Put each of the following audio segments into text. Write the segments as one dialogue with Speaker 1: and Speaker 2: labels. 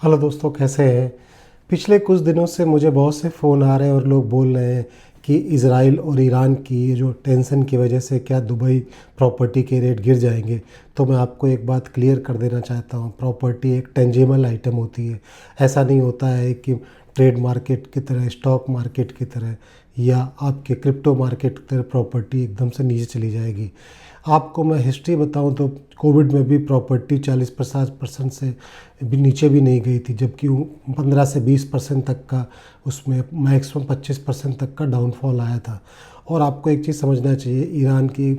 Speaker 1: Hello दोस्तों, कैसे हैं। पिछले कुछ दिनों से मुझे बहुत से फ़ोन आ रहे हैं और लोग बोल रहे हैं कि इज़राइल और ईरान की जो टेंशन की वजह से क्या दुबई प्रॉपर्टी के रेट गिर जाएंगे। तो मैं आपको एक बात क्लियर कर देना चाहता हूँ, प्रॉपर्टी एक टेंजिबल आइटम होती है। ऐसा नहीं होता है कि ट्रेड मार्केट की तरह, स्टॉक मार्केट की तरह या आपके क्रिप्टो मार्केट की तरह प्रॉपर्टी एकदम से नीचे चली जाएगी। आपको मैं हिस्ट्री बताऊं तो कोविड में भी प्रॉपर्टी 40-50% से भी नीचे भी नहीं गई थी, जबकि 15 से 20% तक का, उसमें मैक्सिमम 25% तक का डाउनफॉल आया था। और आपको एक चीज़ समझना चाहिए, ईरान की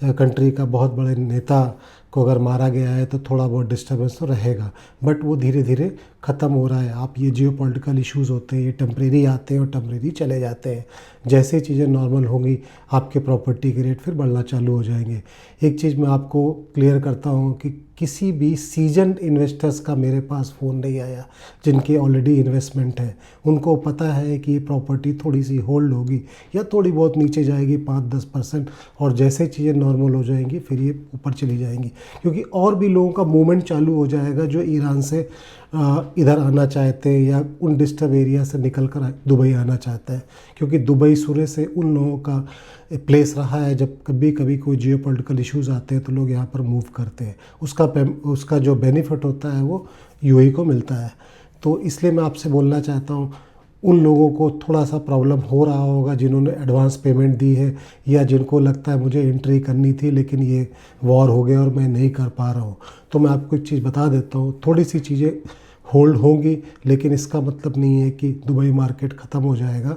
Speaker 1: कंट्री का बहुत बड़े नेता को अगर मारा गया है तो थोड़ा बहुत डिस्टर्बेंस तो रहेगा, बट वो धीरे धीरे ख़त्म हो रहा है। आप ये जियो पॉलिटिकल इशूज़ होते हैं, ये टेम्परेरी आते हैं और टेम्परेरी चले जाते हैं। जैसे चीज़ें नॉर्मल होंगी आपके प्रॉपर्टी के रेट फिर बढ़ना चालू हो जाएंगे। एक चीज़ मैं आपको क्लियर करता हूँ कि किसी भी सीजन्ड इन्वेस्टर्स का मेरे पास फ़ोन नहीं आया जिनकी ऑलरेडी इन्वेस्टमेंट है। उनको पता है कि ये प्रॉपर्टी थोड़ी सी होल्ड होगी या थोड़ी बहुत नीचे जाएगी 5-10%, और जैसे चीज़ें नॉर्मल हो जाएंगी फिर ये ऊपर चली जाएंगी, क्योंकि और भी लोगों का मूवमेंट चालू हो जाएगा जो ईरान से इधर आना चाहते हैं या उन डिस्टर्ब एरिया से निकल कर दुबई आना चाहता है। क्योंकि दुबई शुरू से उन लोगों का प्लेस रहा है, जब कभी कभी कोई जियो पॉलिटिकल इशूज़ आते हैं तो लोग यहाँ पर मूव करते हैं। उसका जो बेनिफिट होता है वो यूएई को मिलता है। तो इसलिए मैं आपसे बोलना चाहता हूँ, उन लोगों को थोड़ा सा प्रॉब्लम हो रहा होगा जिन्होंने एडवांस पेमेंट दी है, या जिनको लगता है मुझे एंट्री करनी थी लेकिन ये वॉर हो गया और मैं नहीं कर पा रहा हूँ। तो मैं आपको एक चीज़ बता देता हूँ, थोड़ी सी चीज़ें होल्ड होंगी, लेकिन इसका मतलब नहीं है कि दुबई मार्केट ख़त्म हो जाएगा।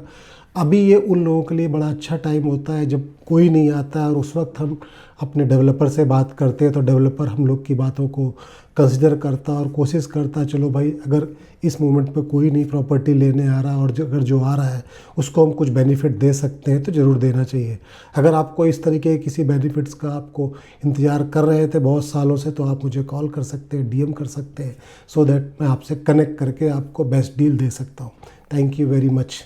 Speaker 1: अभी ये उन लोगों के लिए बड़ा अच्छा टाइम होता है जब कोई नहीं आता है, और उस वक्त हम अपने डेवलपर से बात करते हैं तो डेवलपर हम लोग की बातों को कंसिडर करता और कोशिश करता है, चलो भाई अगर इस मोमेंट पे कोई नहीं प्रॉपर्टी लेने आ रहा और अगर जो आ रहा है उसको हम कुछ बेनिफिट दे सकते हैं तो ज़रूर देना चाहिए। अगर आपको इस तरीके के किसी बेनिफिट्स का आपको इंतज़ार कर रहे थे बहुत सालों से, तो आप मुझे कॉल कर सकते हैं, डीएम कर सकते हैं, सो दैट मैं आपसे कनेक्ट करके आपको बेस्ट डील दे सकता हूँ। Thank you very much.